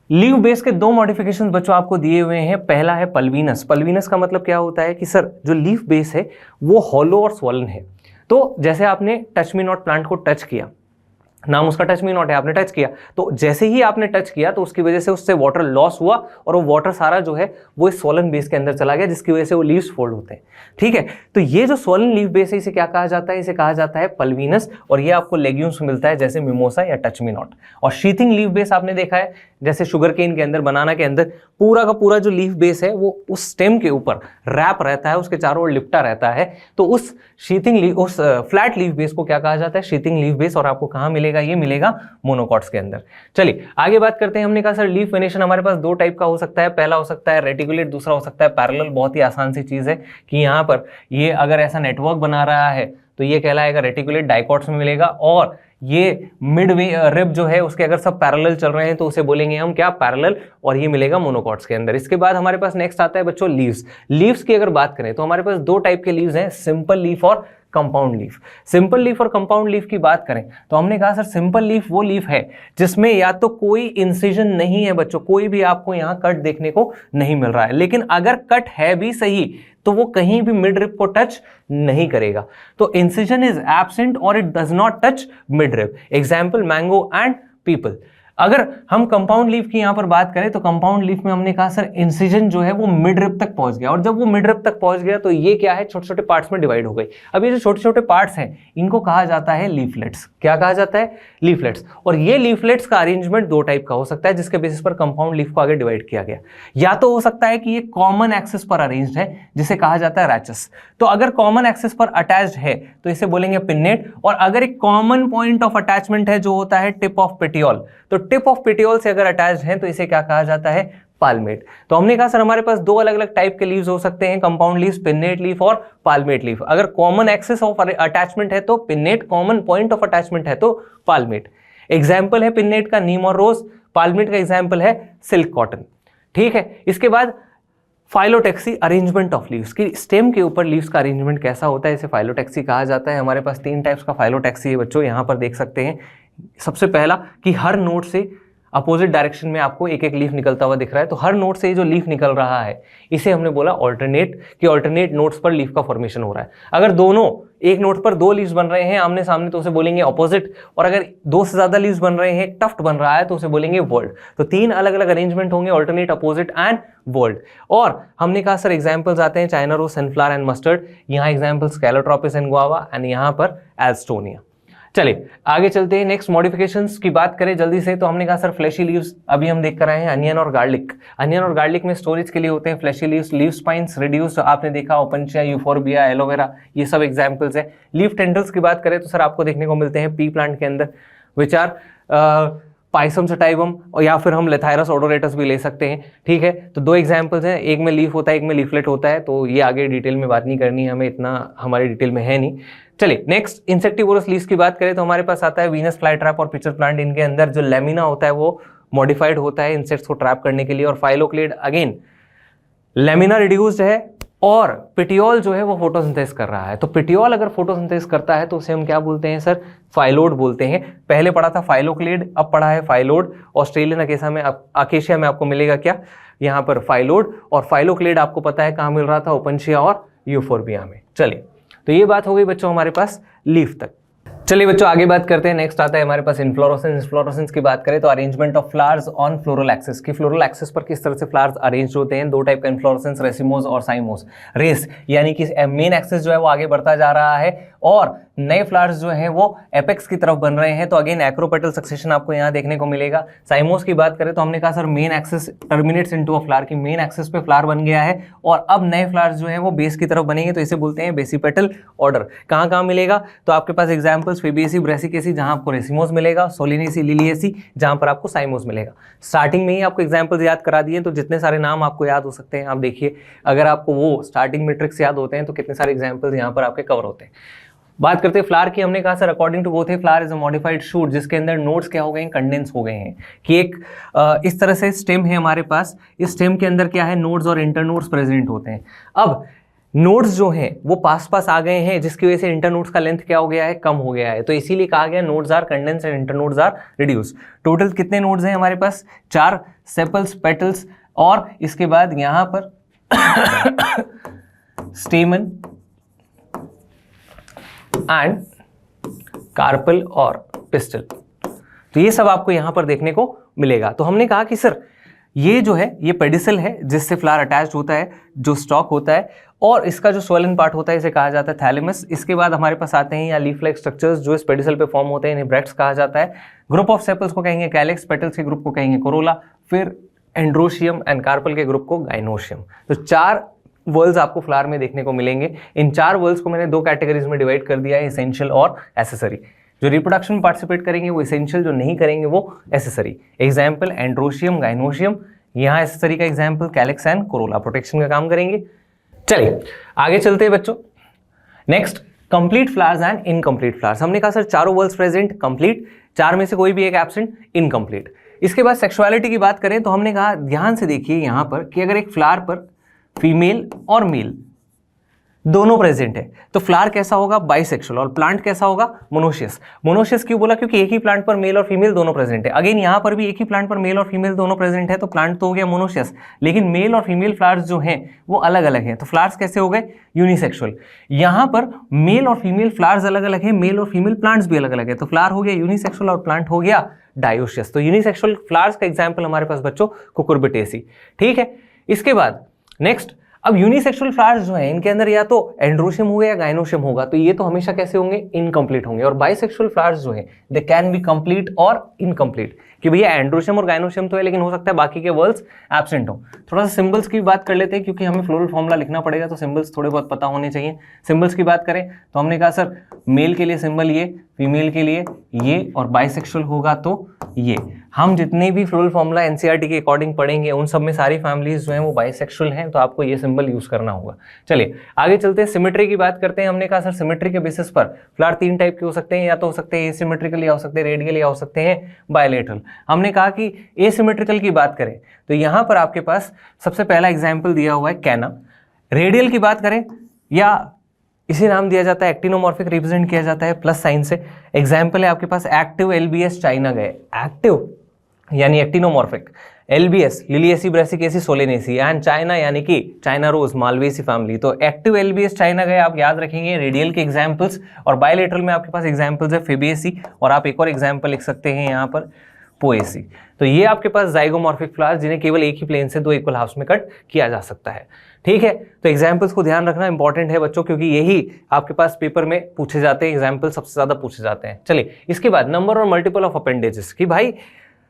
लीव बेस के दो मॉडिफिकेशंस बच्चों आपको दिए हुए हैं। पहला है पल्वीनस। पल्वीनस का मतलब क्या होता है कि सर जो लीफ बेस है वो हॉलो और स्वॉलन है। तो जैसे आपने टच मी नॉट प्लांट को टच किया, नाम उसका टच मी नॉट है, आपने टच किया, तो जैसे ही आपने टच किया तो उसकी वजह से उससे वाटर लॉस हुआ और वो वाटर सारा जो है वो इस स्वॉलन बेस के अंदर चला गया, जिसकी वजह से वो लीव्स फोल्ड होते हैं। ठीक है, तो ये जो स्वॉलन लीफ बेस है इसे क्या कहा जाता है? इसे कहा जाता है पल्वीनस। और ये आपको लेग्यूम्स में मिलता है जैसे मिमोसा या टच मी नॉट। और शीथिंग लीफ बेस आपने देखा है जैसे शुगर केन के अंदर, बनाना के अंदर पूरा का पूरा जो लीफ बेस है वो उस स्टेम के ऊपर रैप रहता है, उसके चारों ओर लिपटा रहता है। तो उस शीथिंग लीफ, उस फ्लैट लीफ बेस को क्या कहा जाता है? Sheathing leaf base. और आपको कहाँ मिलेगा? ये मिलेगा मोनोकॉट्स के अंदर। चलिए आगे बात करते हैं। हमने कहा सर लीफ वेनेशन हमारे पास दो टाइप का हो सकता है। पहला हो सकता है रेटिकुलेट, दूसरा हो सकता है पैरेलल। बहुत ही आसान सी चीज है कि यहाँ पर ये अगर ऐसा नेटवर्क बना रहा है तो ये कहलाएगा रेटिकुलेट, डाइकॉट्स में मिलेगा। और ये मिड रिब जो है उसके अगर सब पैरेलल चल रहे हैं तो उसे बोलेंगे हम क्या? पैरेलल। और ये मिलेगा मोनोकॉट्स के अंदर। इसके बाद हमारे पास नेक्स्ट आता है बच्चों लीव्स। लीव्स की अगर बात करें तो हमारे पास दो टाइप के लीव्स हैं, सिंपल लीफ और कंपाउंड लीफ। सिंपल लीफ और कंपाउंड लीफ की बात करें तो हमने कहा सर सिंपल लीफ वो लीफ है जिसमें या तो कोई इंसिजन नहीं है बच्चों, कोई भी आपको यहां कट देखने को नहीं मिल रहा है, लेकिन अगर कट है भी सही तो वो कहीं भी मिड रिब को टच नहीं करेगा। तो इंसिजन इज एब्सेंट और it does not touch mid rib. Example mango and people. अगर हम कंपाउंड लीफ की यहां पर बात करें तो कंपाउंड लीफ में हमने कहा सर इंसिजन जो है वो मिड रिब तक पहुंच गया, और जब वो मिड रिब तक पहुंच गया तो ये क्या है, छोटे छोटे पार्ट्स में डिवाइड हो गई। अब ये जो छोटे छोटे पार्ट्स हैं इनको कहा जाता है लीफलेट्स। क्या कहा जाता है? लीफलेट्स। और ये लीफलेट्स का अरेंजमेंट दो टाइप का हो सकता है जिसके बेसिस पर कंपाउंड लीफ को आगे डिवाइड किया गया। या तो हो सकता है कि ये कॉमन एक्सिस पर अरेंज्ड है जिसे कहा जाता है रैचस। तो अगर कॉमन एक्सिस पर अटैच्ड है तो इसे बोलेंगे पिन्नेट, और अगर एक कॉमन पॉइंट ऑफ अटैचमेंट है जो होता है टिप ऑफ पेटियोल, तो टिप ऑफ पेटियोल से अगर अटैच्ड है तो इसे क्या कहा जाता है? पाल्मेट। तो हमने कहा सर हमारे पास दो अलग अलग टाइप के लीव्स हो सकते हैं, कंपाउंड लीव्स, पिन्नेट लीफ और पाल्मेट लीफ। अगर कॉमन एक्सिस ऑफ अटैचमेंट है तो pennate, common point of attachment है तो पाल्मेट। एग्जाम्पल है पिन्नेट का नीम और रोज, पाल्मेट का एग्जाम्पल है सिल्क कॉटन। ठीक है, इसके बाद फाइलोटेक्सी, अरेंजमेंट ऑफ लीव्स की स्टेम के ऊपर लीव्स का अरेंजमेंट कैसा होता है, इसे फाइलोटेक्सी कहा जाता है। हमारे पास तीन टाइप्स का फाइलोटेक्सी है बच्चों, यहां पर देख सकते हैं। सबसे पहला कि हर नोड से अपोजिट डायरेक्शन में आपको एक एक लीफ निकलता हुआ दिख रहा है, तो हर नोड से जो लीफ निकल रहा है इसे हमने बोला ऑल्टरनेट, कि ऑल्टरनेट नोड्स पर लीफ का फॉर्मेशन हो रहा है। अगर दोनों एक नोड पर दो लीव्स बन रहे हैं आमने सामने तो उसे बोलेंगे ऑपोजिट, और अगर दो से ज्यादा लीव्स बन रहे हैं, टफ्ट बन रहा है तो उसे बोलेंगे वर्ल्ड। तो तीन अलग अलग अरेंजमेंट होंगे, ऑल्टरनेट, अपोजिट एंड वर्ल्ड। और हमने कहा सर एग्जाम्पल्स आते हैं China rose, sunflower and mustard. यहाँ examples calotropis and guava, and यहाँ पर एल्स्टोनिया। चलिए आगे चलते हैं। नेक्स्ट मॉडिफिकेशंस की बात करें जल्दी से, तो हमने कहा सर फ्लैशी लीव्स अभी हम देख कर आए हैं, अनियन और गार्लिक। अनियन और गार्लिक में स्टोरेज के लिए होते हैं flashy leaves. Leave spines reduced आपने देखा, ओपनचिया, यूफोरबिया, एलोवेरा, ये सब एग्जांपल्स है। लीव टेंडल्स की बात करें तो सर आपको देखने को मिलते हैं पी प्लांट के अंदर, विच आर पाइसम सटाइवम, और या फिर हम लेथायरस ओडोरेटस भी ले सकते हैं। ठीक है, तो दो एग्जांपल्स हैं, एक में लीफ होता है, एक में लीफलेट होता है। तो ये आगे डिटेल में बात नहीं करनी है हमें, इतना हमारी डिटेल में है नहीं। चलिए नेक्स्ट इंसेक्टिवोरस लीव्स की बात करें तो हमारे पास आता है वीनस फ्लाई ट्रैप और पिचर प्लांट। इनके अंदर जो लेमिना होता है वो मॉडिफाइड होता है इंसेक्ट्स को ट्रैप करने के लिए। और फाइलोक्लेड अगेन लेमिना रिड्यूस्ड है, और पिटियोल जो है वो फोटोसिंथेसिस कर रहा है। तो पिटियोल अगर फोटोसिंथेसिस करता है तो उसे हम क्या बोलते हैं सर? फाइलोड बोलते हैं। पहले पढ़ा था फाइलोक्लेड, अब पढ़ा है फाइलोड। ऑस्ट्रेलियन अकेशिया में आपको मिलेगा क्या? यहाँ पर फाइलोड, और फाइलोक्लेड आपको पता है कहाँ मिल रहा था? ओपनचिया और यूफोरबिया में। चलिए, तो ये बात हो गई बच्चों हमारे पास लीफ तक। चलिए बच्चों आगे बात करते हैं। नेक्स्ट आता है हमारे पास इन्फ्लोरेसेंस। इन्फ्लोरेसेंस की बात करें तो arrangement of flowers on floral axis, की फ्लोरल एक्सिस पर किस तरह से फ्लावर्स अरेंज होते हैं। दो टाइप का इन्फ्लोरेसेंस, रेसिमोस और साइमोस। रेस यानी कि मेन एक्सिस जो है वो आगे बढ़ता जा रहा है और नए फ्लावर्स जो हैं वो एपेक्स की तरफ बन रहे हैं, तो अगेन एक्रोपेटल सक्सेशन आपको यहाँ देखने को मिलेगा। साइमोस की बात करें तो हमने कहा sir main axis terminates into a flower, की मेन एक्सिस पे फ्लावर बन गया है और अब नए फ्लावर्स जो हैं वो बेस की तरफ बनेंगे, तो इसे बोलते हैं बेसिपेटल ऑर्डर। कहाँ कहाँ मिलेगा? तो आपके पास एग्जाम्पल्स फेबिएसी, ब्रेसिकेसी जहाँ आपको रेसिमोस मिलेगा, सोलिनेसी, लिलिएसी जहाँ पर आपको साइमोस मिलेगा। स्टार्टिंग में ही आपको एग्जाम्पल्स याद करा दिए, तो जितने सारे नाम आपको याद हो सकते हैं आप देखिए, अगर आपको वो स्टार्टिंग में ट्रिक्स याद होते हैं तो कितने सारे एग्जाम्पल्स यहाँ पर आपके कवर होते हैं। बात करते हैं फ्लावर की। हमने कहा सर अकॉर्डिंग टू बोथे flower is a modified shoot, जिसके अंदर नोड्स क्या हो गए हैं? कंडेंस हो गए हैं। कि एक इस तरह से स्टेम है हमारे पास, इस स्टेम के अंदर क्या है? नोड्स और इंटरनोड्स प्रेजेंट होते हैं। अब नोड्स जो हैं वो पास पास आ गए हैं, जिसकी वजह से इंटरनोड्स का लेंथ क्या हो गया है? कम हो गया है, तो इसीलिए कहा गया nodes are condense and internodes are reduce. Total कितने नोड्स हैं हमारे पास? 4, सेपल्स, पेटल्स, और इसके बाद यहां पर स्टेमन एंड कार्पल और पिस्टल। तो ये सब आपको यहां पर देखने को मिलेगा। तो हमने कहा कि सर ये जो है ये पेडिसल है जिससे फ्लावर अटैच्ड होता है, जो स्टॉक होता है, और इसका जो स्वेलन पार्ट होता है इसे कहा जाता है थैलेमस। इसके बाद हमारे पास आते हैं या लीफ लाइक स्ट्रक्चर्स जो इस पेडिसल पे फॉर्म होते हैं, इन्हें ब्रैक्ट्स कहा जाता है। ग्रुप ऑफ सेपल्स को कहेंगे कैलिक्स, पेटल्स के ग्रुप को कहेंगे कोरोला, फिर एंड्रोशियम एंड कार्पल के ग्रुप को गाइनोशियम। तो 4 वर्ल्ड्स आपको फ्लावर में देखने को मिलेंगे। इन 4 वर्ल्ड्स को मैंने 2 कैटेगरीज में डिवाइड कर दिया है, एसेंशियल और एसेसरी। जो रिप्रोडक्शन में पार्टिसिपेट करेंगे वो एसेंशियल, जो नहीं करेंगे वो एसेसरी। Example androecium, gynoecium. यहाँ एसेसरी का example calyx and Corolla, protection का काम करेंगे। चलिए आगे चलते हैं बच्चों। Next complete flowers and incomplete flowers. हमने कहा सर चारों वर्ल्ड्स प्रेजेंट, कंप्लीट, 4 में से कोई भी एक एब्सेंट, इनकम्प्लीट। इसके बाद सेक्सुअलिटी की बात करें तो हमने कहा ध्यान से देखिए यहाँ पर कि अगर एक फ्लावर पर फीमेल और मेल दोनों प्रेजेंट है। तो फ्लावर कैसा होगा? बाइसेक्सुअल। और प्लांट कैसा होगा? मोनोशियस। मोनोशियस क्यों बोला? क्योंकि एक ही प्लांट पर मेल और फीमेल दोनों प्रेजेंट है। अगेन यहाँ पर भी एक ही प्लांट पर मेल और फीमेल दोनों प्रेजेंट है, तो प्लांट तो हो गया मोनोशियस, लेकिन मेल और फीमेल फ्लावर्स जो हैं वो अलग अलग हैं, तो फ्लावर्स कैसे हो गए? यूनिसेक्सुअल। यहाँ पर मेल और फीमेल फ्लावर्स अलग अलग है, मेल और फीमेल प्लांट्स भी अलग अलग है, तो फ्लावर हो गया यूनिसेक्सुअल और प्लांट हो गया डायोशियस। तो यूनिसेक्सुअल फ्लावर्स का एग्जाम्पल हमारे पास बच्चों कुकुरबिटेसी। ठीक है, इसके बाद नेक्स्ट, अब यूनिसेक्सुअल फ्लावर्स जो हैं इनके अंदर या तो एंड्रोशियम होगा या गाइनोशियम होगा, तो ये तो हमेशा कैसे होंगे? इनकम्प्लीट होंगे। और बाइसेक्सुअल फ्लावर्स जो हैं दे कैन बी कंप्लीट और इनकम्प्लीट, कि भैया एंड्रोशियम और गाइनोशियम तो है लेकिन हो सकता है बाकी के वर्ड्स एब्सेंट हो। थोड़ा सा सिंबल्स की बात कर लेते हैं, क्योंकि हमें फ्लोरल फॉर्मूला लिखना पड़ेगा, तो सिंबल्स थोड़े बहुत पता होने चाहिए। सिंबल्स की बात करें तो हमने कहा सर मेल के लिए सिंबल ये, फीमेल के लिए ये, और बाइसेक्सुअल होगा तो ये। हम जितने भी फ्लोरल फॉर्मूला एनसीईआरटी के अकॉर्डिंग पढ़ेंगे उन सब में सारी फैमिलीज जो हैं वो बाइसेक्सुअल हैं, तो आपको ये सिंबल यूज करना होगा। चलिए आगे चलते हैं, सिमेट्री की बात करते हैं। हमने कहा सर सिमेट्री के बेसिस पर फ्लावर 3 टाइप के हो सकते हैं, या तो हो सकते हैं एसिमेट्रिकल, या हो सकते हैं रेडियल, या हो सकते हैं बायलेटरल। हमने कहा कि एसिमेट्रिकल की बात करें तो यहां पर आपके पास सबसे पहला एग्जाम्पल दिया हुआ है कैना। रेडियल की बात करें या इसे नाम दिया जाता है एक्टिनोमॉर्फिक, रिप्रेजेंट किया जाता है प्लस साइन से। एग्जाम्पल है आपके पास एक्टिव एलबीएस चाइना गए, एक्टिव यानी actinomorphic, LBS Liliaceae Brassicaceae Solanaceae, and China यानी कि चाइना रोज मालवेसी फैमिली। तो एक्टिव एलबीएस चाइना गए आप याद रखेंगे रेडियल के एग्जाम्पल्स। और बायलेटरल में आपके पास एग्जाम्पल्स है फेबिएसी, और आप एक और एग्जाम्पल लिख सकते हैं यहाँ पर पोएसी। तो ये आपके पास जाइगोमॉर्फिक फ्लावर्स जिन्हें केवल एक ही प्लेन से 2 इक्वल हाफ्स में कट किया जा सकता है। ठीक है, तो एग्जाम्पल्स को ध्यान रखना इंपॉर्टेंट है बच्चों, क्योंकि यही आपके पास पेपर में पूछे जाते हैं, एग्जाम्पल सबसे ज्यादा पूछे जाते हैं। चलिए इसके बाद नंबर और मल्टीपल ऑफ अपेंडेजेस, कि भाई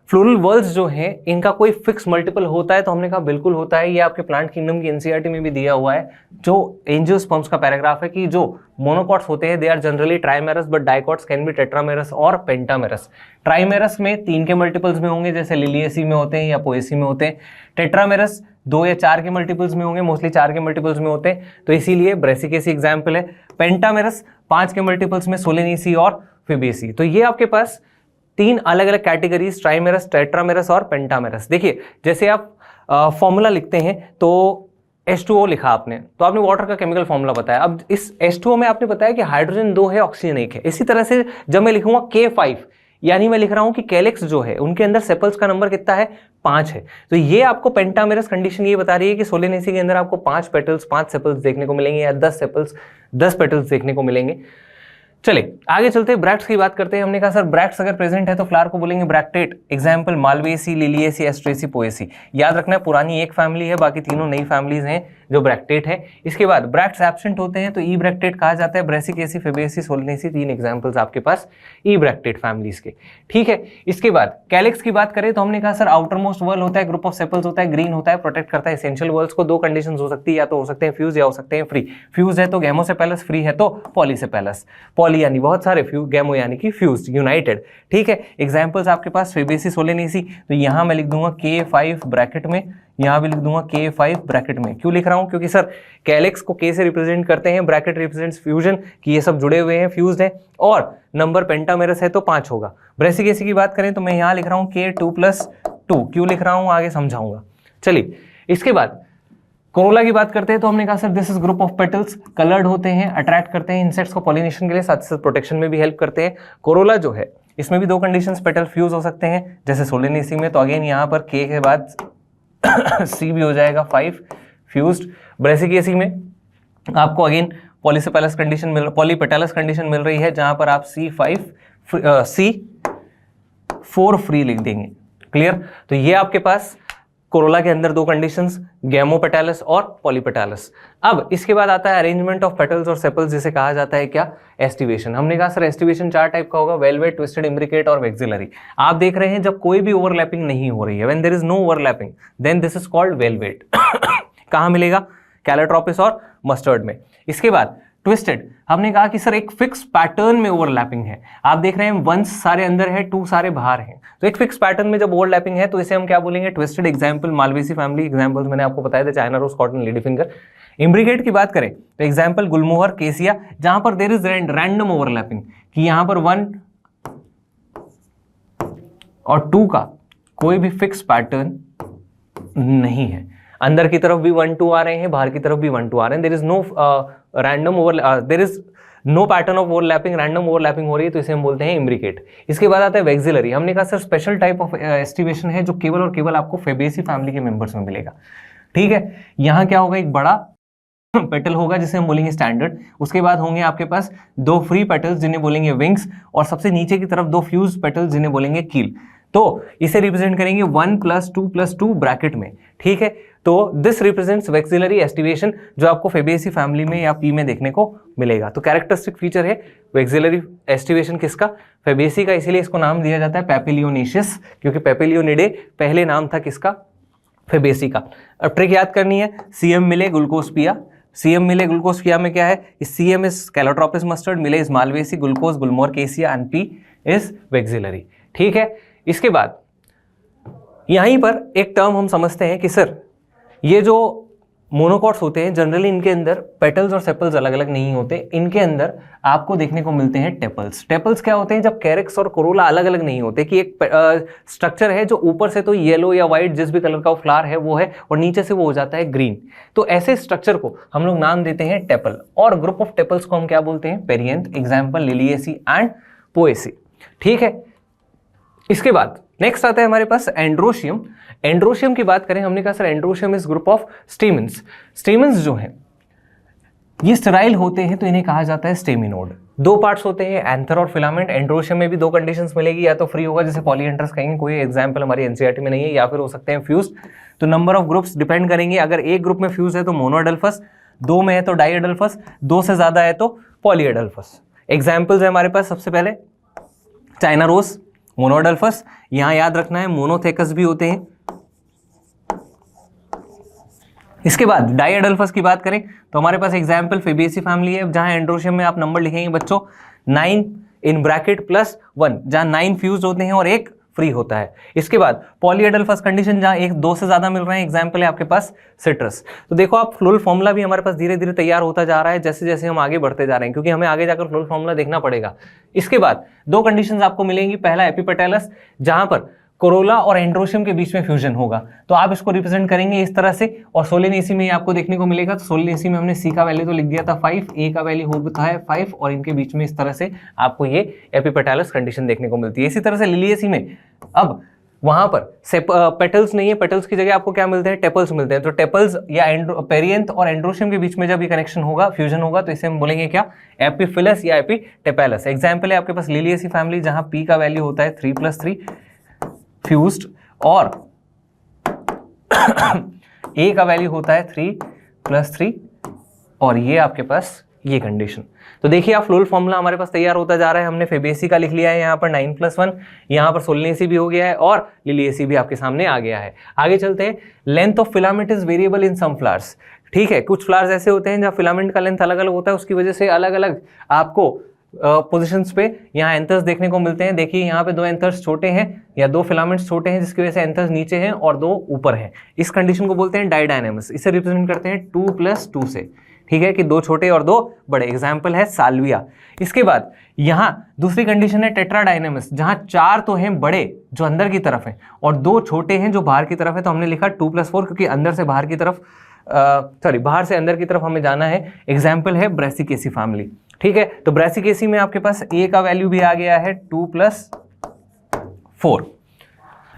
फ्लोरल वर्ड्स जो हैं इनका कोई फिक्स मल्टीपल होता है, तो हमने कहा बिल्कुल होता है। ये आपके प्लांट किंगडम की एनसीईआरटी में भी दिया हुआ है, जो एंजियोस्पर्म्स का पैराग्राफ है, कि जो मोनोकॉट्स होते हैं they are generally trimerous but dicots can be tetramerous और पेंटामेरस। ट्राइमेरस में 3 के मल्टीपल्स में होंगे, जैसे लिलिएसी में होते हैं या पोएसी में होते हैं। टेट्रामेरस 2 या 4 के मल्टीपल्स में होंगे, मोस्टली 4 के मल्टीपल्स में होते हैं, तो इसीलिए ब्रेसिकेसी एग्जाम्पल है। पेंटामेरस 5 के मल्टीपल्स में सोलेनेसी और फेबिएसी। तो ये आपके पास 3 अलग अलग कैटेगरीज, ट्राइमेरस, टेट्रामेरस और पेंटामेरस। देखिए जैसे आप फॉर्मूला लिखते हैं तो H2O लिखा आपने, तो आपने वाटर का केमिकल फॉर्मूला बताया। अब इस H2O में आपने बताया कि हाइड्रोजन 2 है, ऑक्सीजन 1 है। इसी तरह से जब मैं लिखूंगा K5, यानी मैं लिख रहा हूं कि कैलेक्स जो है उनके अंदर सेपल्स का नंबर कितना है? 5 है। तो ये आपको पेंटामेरस कंडीशन ये बता रही है कि सोलेनेसी के अंदर आपको 5 पेटल्स, 5 सेपल्स देखने को मिलेंगे, या 10 सेपल्स, 10 पेटल्स देखने को मिलेंगे। चलिए आगे चलते हैं, ब्रैक्ट्स की बात करते हैं। हमने कहा सर ब्रैक्ट्स अगर प्रेजेंट है तो फ्लावर को बोलेंगे ब्रैक्टेट। Example Malvaceae, Liliaceae, एस्ट्रेसी, Poaceae. याद रखना है पुरानी एक फैमिली है, बाकी तीनों नई फैमिलीज हैं जो ब्रैक्टेट है। इसके बाद ब्रैक्ट्स एब्सेंट होते हैं तो ई ब्रैक्टेट कहा जाता है। ब्रेसिकेसी, फेबिएसी, सोलेनेसी 3 एग्जाम्पल्स आपके पास ई ब्रैक्टेट फैमिलीज के। ठीक है, इसके बाद कैलेक्स की बात करें तो हमने कहा सर आउटर मोस्ट वर्ल होता है, ग्रुप ऑफ सेपल्स होता है, ग्रीन होता है, प्रोटेक्ट करता है एसेंशियल वर्ल्स को। 2 कंडीशंस हो सकती है, या तो हो सकते हैं फ्यूज या हो सकते हैं फ्री। फ्यूज है तो गैमोसेपेलस, फ्री है तो पॉलीसेपेलस। पॉली यानी बहुत सारे, गैमो यानी कि फ्यूज, यूनाइटेड। ठीक है, एग्जांपल्स आपके पास फेबिएसी, सोलेनेसी। तो यहां मैं लिख दूंगा K5 ब्रैकेट में, यहां भी लिख दूंगा K5 ब्रैकेट में। क्यों लिख रहा हूं? क्योंकि सर कैलेक्स को K से रिप्रेजेंट करते हैं, ब्रैकेट रिप्रेजेंट्स फ्यूजन, कि ये सब जुड़े हुए हैं, फ्यूज्ड हैं, और नंबर पेंटामेरस है तो 5 होगा। ब्रेसिकेसी की बात करें तो मैं यहां लिख रहा हूं K2+2। क्यों लिख रहा हूं आगे समझाऊंगा। चलिए इसके बाद कोरोला की बात करते हैं तो हमने कहा sir this is group of petals, coloured होते हैं, अट्रैक्ट करते हैं इंसेक्ट्स को पॉलिनेशन के लिए, साथ साथ प्रोटेक्शन में भी हेल्प करते हैं। कोरोला जो है इसमें भी 2 कंडीशंस, पेटल फ्यूज हो सकते हैं जैसे सोलेनेसी में, तो अगेन यहाँ पर K के बाद C भी हो जाएगा 5 फ्यूज्ड। ब्रेसिकेसी में आपको अगेन पॉलीसेपेलस कंडीशन मिल, पॉलीपेटलस कंडीशन मिल रही है, जहां पर आप C4 फ्री लिख देंगे। क्लियर? तो ये आपके पास कोरोला के अंदर 2 कंडीशंस, गैमोपेटैलस और पॉलीपेटैलस। अब इसके बाद आता है अरेंजमेंट ऑफ पेटल्स और सेपल्स, जिसे कहा जाता है क्या? एस्टिवेशन। हमने कहा सर एस्टिवेशन 4 टाइप का होगा, वेलवेट, ट्विस्टेड, इम्ब्रिकेट और वेक्सिलरी। आप देख रहे हैं जब कोई भी ओवरलैपिंग नहीं हो रही है, when there is no overlapping then this is called valvate. कहां मिलेगा? कैलोट्रोपिस और मस्टर्ड में। इसके बाद ट्विस्टेड, हमने कहा कि सर एक फिक्स पैटर्न में ओवरलैपिंग है। आप देख रहे हैं 1 सारे अंदर है, 2 सारे बाहर हैं, तो एक फिक्स पैटर्न में जब ओवरलैपिंग है तो इसे हम क्या बोलेंगे? Twisted. Example Malvaceae family, examples मैंने आपको बताया था China rose, cotton, lady finger. Imbricate की बात करें तो एग्जांपल गुलमोहर, केसिया, जहां पर देयर इज रैंडम ओवरलैपिंग, कि यहां पर 1 और 2 का कोई भी फिक्स पैटर्न नहीं है। अंदर की तरफ भी 1 2 आ रहे हैं, बाहर की तरफ भी 1 2 आ रहे हैं। There is no random there is no pattern of overlapping, random overlapping हो रही है तो इसे हम बोलते हैं इम्ब्रिकेट। इसके बाद आता है वैक्सिलरी। हमने कहा sir special type of aestivation है जो केवल और केवल आपको फेबेसी फैमिली के मेंबर्स में मिलेगा। ठीक है, यहाँ क्या होगा, एक बड़ा पेटल होगा जिसे हम बोलेंगे स्टैंडर्ड। उसके बाद होंगे आपके पास 2 फ्री पेटल्स जिन्हें बोलेंगे विंग्स, और सबसे नीचे की तरफ 2 फ्यूज पेटल्स जिन्हें बोलेंगे कील। तो इसे रिप्रेजेंट करेंगे 1 + 2 ब्रैकेट में। ठीक है, तो दिस रिप्रेजेंट्स वैक्सिलरी एस्टिवेशन जो आपको फेबेसी फैमिली में या पी में देखने को मिलेगा। तो कैरेक्टरिस्टिक फीचर है वैक्सिलरी एस्टिवेशन किसका, फेबेसी का, इसीलिए इसको नाम दिया जाता है पैपिलियोनेशियस, क्योंकि पैपिलियोनिडे पहले नाम था किसका, फेबेसी का। अब ट्रिक याद करनी है, सीएम मिले ग्लूकोज पिया, सीएम मिले ग्लूकोज पिया में क्या है, सीएम इज कैलोट्रोपिस मस्टर्ड, मिले इज मालवेसी, ग्लूकोज गुलमोरकेसिया एंड पी इज वैक्सिलरी। ठीक है, इसके बाद यहीं पर एक टर्म हम समझते हैं कि सर ये जो मोनोकॉट्स होते हैं जनरली इनके अंदर पेटल्स और सेपल्स अलग अलग नहीं होते, इनके अंदर आपको देखने को मिलते हैं टेपल्स। टेपल्स क्या होते हैं, जब कैरिक्स और कोरोला अलग अलग नहीं होते, कि एक स्ट्रक्चर है जो ऊपर से तो येलो या व्हाइट जिस भी कलर का वो फ्लावर है वो है, और नीचे से वो हो जाता है ग्रीन। तो ऐसे स्ट्रक्चर को हम लोग नाम देते हैं टेपल, और ग्रुप ऑफ टेपल्स को हम क्या बोलते हैं, perianth. Example Liliaceae and Poaceae. ठीक है, इसके बाद नेक्स्ट आता है हमारे पास एंड्रोशियम। एंड्रोशियम की बात करें, हमने कहा sir androecium is group of stamens. Stamens जो हैं ये स्टेराइल होते हैं तो इन्हें कहा जाता है स्टेमिनोड। 2 पार्ट्स होते हैं, एंथर और फिलामेंट। एंड्रोशियम में भी 2 कंडीशंस मिलेगी, या तो फ्री होगा जिसे पॉलीएंथर्स कहेंगे, कोई एग्जांपल हमारी एनसीईआरटी में नहीं है, या फिर हो सकते हैं फ्यूज्ड। तो नंबर ऑफ ग्रुप्स डिपेंड करेंगे, अगर एक ग्रुप में फ्यूज है तो मोनोएडल्फस, 2 में है तो डाईएडल्फस, 2 से ज्यादा है तो पॉलीएडल्फस। एग्जाम्पल्स है हमारे पास, सबसे पहले चाइना रोज मोनोएडल्फस, यहां याद रखना है मोनोथेकस भी होते हैं। इसके बाद डाईएडल्फस की बात करें तो हमारे पास एग्जाम्पल फेबेसी फैमिली है, जहां एंड्रोशियम में आप नंबर लिखेंगे बच्चों 9 इन ब्रैकेट +1, जहां 9 फ्यूज होते हैं और 1 फ्री होता है। इसके बाद पॉलीएडल्फस कंडीशन, जहां 1 2 से ज्यादा मिल रहे हैं, एग्जाम्पल है आपके पास सिट्रस। तो देखो आप फ्लोरल फॉर्मूला भी हमारे पास धीरे धीरे तैयार होता जा रहा है जैसे जैसे हम आगे बढ़ते जा रहे हैं, क्योंकि हमें आगे जाकर फ्लोरल फॉर्मूला देखना पड़ेगा। इसके बाद 2 कंडीशंस आपको मिलेंगी, पहला एपिपेटैलस जहां पर कोरोला और एंड्रोशियम के बीच में फ्यूजन होगा, तो आप इसको रिप्रेजेंट करेंगे इस तरह से, और सोलेनेसी में आपको देखने को मिलेगा। तो सोलेनेसी में हमने सी का वैल्यू तो लिख दिया था 5, ए का वैल्यू होता है 5, और इनके बीच में इस तरह से आपको ये एपिपेटैलस कंडीशन देखने को मिलती है। इसी तरह से लिलिएसी में अब वहां पर पेटल्स नहीं है, पेटल्स की जगह आपको क्या मिलते हैं, टेपल्स मिलते हैं। तो टेपल्स या पेरिएंथ और एंड्रोशियम के बीच में जब ये कनेक्शन होगा, फ्यूजन होगा, तो इसे हम बोलेंगे क्या, एपिफिलस या एपिटेपेलस। एग्जाम्पल है आपके पास लिलिएसी फैमिली, जहां पी का वैल्यू होता है 3 + 3 फ्यूज्ड, और ए का वैल्यू होता है 3 + 3, और ये आपके पास ये कंडीशन। तो देखिए आप फ्लोरल फॉर्मूला हमारे पास तैयार होता जा रहा है। हमने फेबेसी का लिख लिया है यहाँ पर 9 + 1, यहाँ पर सोलेनेसी भी हो गया है, और लिलिएसी भी आपके सामने आ गया है। आगे चलते हैं, length of filament is variable in some flowers. ठीक है, कुछ फ्लावर्स ऐसे होते हैं जहाँ फिलामेंट का लेंथ अलग अलग होता है, उसकी वजह से अलग अलग आपको पोजिशंस पे यहाँ एंथर्स देखने को मिलते हैं। देखिए यहाँ पे 2 एंथर्स छोटे हैं या 2 फिलामेंट्स छोटे हैं, जिसकी वजह से एंथर्स नीचे हैं और 2 ऊपर हैं। इस कंडीशन को बोलते हैं डायडायनेमस। इसे रिप्रेजेंट करते हैं 2 + 2 से। ठीक है, कि 2 छोटे और 2 बड़े। एग्जाम्पल है साल्विया। इसके बाद यहाँ दूसरी कंडीशन है टेट्राडायनेमस, जहां 4 तो हैं बड़े जो अंदर की तरफ हैं और 2 छोटे हैं जो बाहर की तरफ है। तो हमने लिखा 2 + 4, क्योंकि अंदर से बाहर की तरफ बाहर से अंदर की तरफ हमें जाना है। एग्जाम्पल है ब्रेसिकेसी फैमिली। ठीक है, तो ब्रेसिकेसी में आपके पास ए का वैल्यू भी आ गया है 2 + 4।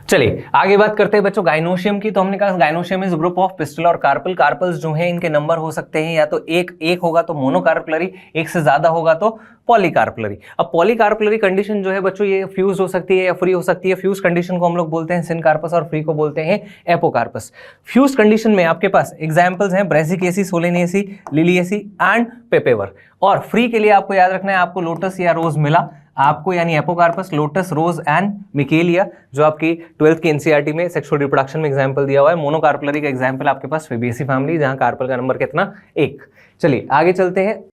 चलिए आगे बात करते हैं बच्चों गाइनोशियम की। तो हमने कहा gynoecium is group of pistol और कार्पल। कार्पल्स जो हैं इनके नंबर हो सकते हैं या तो एक होगा तो मोनोकार्पलरी, एक से ज्यादा होगा तो पॉलीकार्पलरी। अब पॉलीकार्पलरी कंडीशन जो है बच्चों ये फ्यूज हो सकती है या फ्री हो सकती है। फ्यूज कंडीशन को हम लोग बोलते हैं सिनकार्पस और फ्री को बोलते हैं एपोकार्पस। फ्यूज कंडीशन में आपके पास एग्जाम्पल्स हैं ब्रेसिकेसी, सोलेनेसी, लिलिएसी एंड पेपेवर। और फ्री के लिए आपको याद रखना है, आपको लोटस या रोज मिला आपको, यानी एपोकार्पस, लोटस, रोज एंड मिकेलिया, जो आपकी 12th की एनसीईआरटी में सेक्सुअल रिप्रोडक्शन में एग्जांपल दिया हुआ है। मोनोकार्पलरी का एग्जांपल आपके पास फेबेसी फैमिली, जहां कार्पल का नंबर कितना 1। चलिए आगे चलते हैं।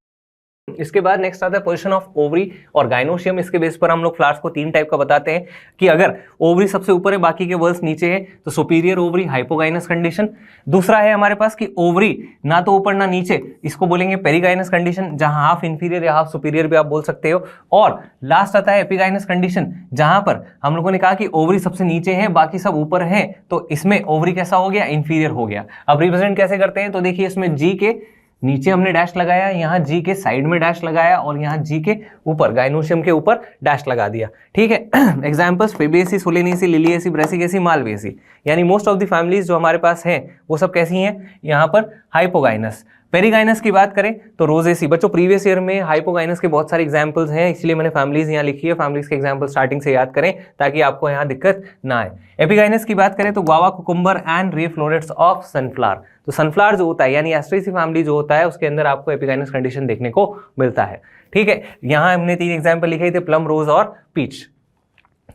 इसके बाद नेक्स्ट आता है पोजीशन ऑफ ओवरी और गाइनोशियम। इसके बेस पर हम लोग फ्लावर्स को 3 टाइप का बताते हैं कि अगर ओवरी सबसे ऊपर है बाकी के वर्ल्स नीचे है तो सुपीरियर ओवरी, हाइपोगाइनस कंडीशन। दूसरा है हमारे पास कि ओवरी ना तो ऊपर ना नीचे, इसको बोलेंगे पेरीगाइनस कंडीशन, जहां हाफ इंफीरियर या हाफ सुपीरियर भी आप बोल सकते हो। और लास्ट आता है एपिगाइनस कंडीशन, जहां पर हम लोगों ने कहा कि ओवरी सबसे नीचे है बाकी सब ऊपर है, तो इसमें ओवरी कैसा हो गया, इंफीरियर हो गया। अब रिप्रेजेंट कैसे करते हैं, तो देखिए इसमें जी के नीचे हमने डैश लगाया, यहाँ जी के साइड में डैश लगाया और यहाँ जी के ऊपर गाइनोशियम के ऊपर डैश लगा दिया। ठीक है, examples Fabaceae, Solanaceae, Liliaceae, Brassicaceae, Malvaceae, यानी मोस्ट ऑफ द फैमिलीज जो हमारे पास हैं वो सब कैसी हैं, यहाँ पर हाइपोगाइनस। पेरीगाइनस की बात करें तो रोजेसी। बच्चों प्रीवियस ईयर में हाइपोगाइनस के बहुत सारे एग्जांपल्स हैं, इसलिए मैंने फैमिलीज यहाँ लिखी है, फैमिलीज के एग्जांपल स्टार्टिंग से याद करें ताकि आपको यहाँ दिक्कत ना आए। एपिगाइनस की बात करें तो guava, cucumber and ray florets of sunflower. तो सनफ्लावर जो होता है यानी एस्ट्रेसी फैमिली जो होता है उसके अंदर आपको एपिगाइनस कंडीशन देखने को मिलता है। ठीक है, यहाँ हमने 3 एग्जाम्पल लिखे थे, प्लम, रोज और पीच।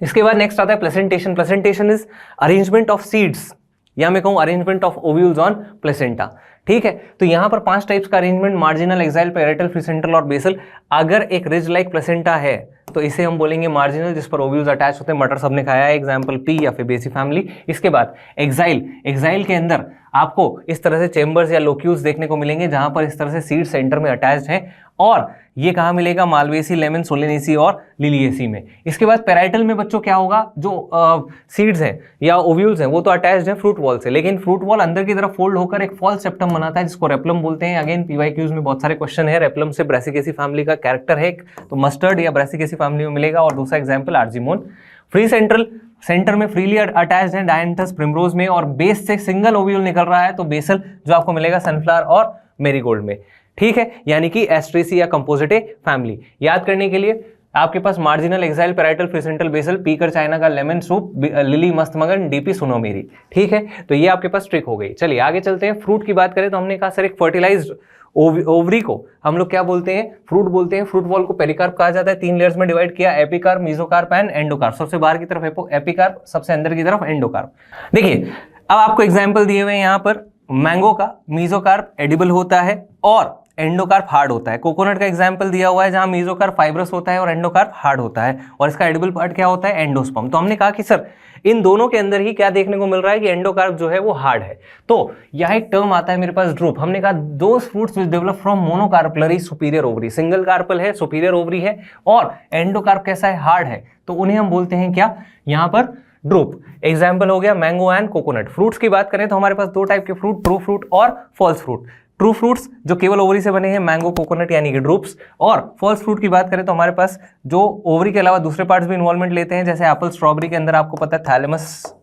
इसके बाद नेक्स्ट आता है placentation. Placentation is arrangement of seeds या मैं कहूं arrangement of ovules on placenta. ठीक है, तो यहां पर 5 टाइप्स का अरेंजमेंट, मार्जिनल, एक्साइल, पैरेटल, फ्रीसेंट्रल और बेसल। अगर एक रिज लाइक प्लेसेंटा है तो इसे हम बोलेंगे मार्जिनल, जिस पर ओव्यूल्स अटैच होते हैं, मटर सबने खाया है, एग्जांपल पी या फेबेसी फैमिली। इसके बाद एक्साइल, एक्साइल के अंदर आपको इस तरह से चेंबर्स या लोक्यूल्स देखने को मिलेंगे जहां पर इस तरह से सीड सेंटर में अटैच्ड है, और ये कहाँ मिलेगा, मालवेसी, लेमन, सोलेनेसी और लिलिएसी में। इसके बाद पैराइटल में बच्चों क्या होगा, जो सीड्स हैं या ओव्यूल्स हैं वो तो अटैच्ड है फ्रूट वॉल से, लेकिन फ्रूट वॉल अंदर की तरफ फोल्ड होकर एक फॉल्स सेप्टम बनाता है जिसको रेप्लम बोलते हैं। अगेन पीवाईक्यूज में बहुत सारे क्वेश्चन है, रेप्लम से ब्रेसिकेसी फैमिली का कैरेक्टर है तो मस्टर्ड या ब्रेसिकेसी फैमिली में मिलेगा। और दूसरा example argemone. Free central, centre में फ्रीली अटैच्ड है डायंथस, प्रिमरोज में, और बेस से सिंगल ओव्यूल निकल रहा है तो बेसल जो आपको मिलेगा सनफ्लावर और मेरीगोल्ड में। ठीक है, यानी कि एस्ट्रेसी या कंपोजिटे फैमिली। याद करने के लिए आपके पास मार्जिनल, एक्साइल, पैराइटल, फ्रीसेंट्रल, बेसल, पीकर चाइना का लेमन सूप, लिली मस्तमगन, डीपी सुनोमेरी। ठीक है, तो ये आपके पास ट्रिक हो गई। चलिए आगे चलते हैं। फ्रूट की बात करें तो हमने कहा सर एक फर्टिलाइज्ड ओवरी को हम लोग क्या बोलते हैं, फ्रूट बोलते हैं। फ्रूट वॉल को पेरिकार्प कहा जाता है। 3 लेयर्स में डिवाइड किया, एपिकार्प, मेसोकार्प एंड एंडोकार्प। सबसे बाहर की तरफ एपिकार्प, सबसे अंदर की तरफ एंडोकार्प। देखिए अब आपको एग्जाम्पल दिए हुए हैं यहाँ पर, मैंगो का मेसोकार्प एडिबल होता है और एंडोकार्प हार्ड होता है। कोकोनट का एग्जाम्पल दिया हुआ है जहां मेसोकार्प फाइब्रस होता है और एंडोकार्प हार्ड होता है, और इसका एडिबल पार्ट क्या होता है, एंडोस्पर्म। तो हमने कहा कि सर इन दोनों के अंदर ही क्या देखने को मिल रहा है कि एंडोकार्प जो है वो हार्ड है। तो यहाँ एक टर्म आता है मेरे पास ड्रूप। हमने कहा those fruits which develop from monocarpellary superior ovary. Single carpel है, सुपीरियर ओवरी है, और एंडोकार्प कैसा है, हार्ड है, तो उन्हें हम बोलते हैं क्या, यहाँ पर ड्रूप। एग्जाम्पल हो गया मैंगो एंड कोकोनट। फ्रूट्स की बात करें तो हमारे पास 2 टाइप के फ्रूट, ट्रू फ्रूट और फॉल्स फ्रूट। ट्रू फ्रूट्स जो केवल ओवरी से बने हैं, मैंगो, कोकोनट यानी कि ड्रूप्स। और फॉल्स फ्रूट की बात करें तो हमारे पास जो ओवरी के अलावा दूसरे पार्ट्स भी इन्वॉल्वमेंट लेते हैं, जैसे एप्पल, स्ट्रॉबेरी के अंदर आपको पता है थैलेमस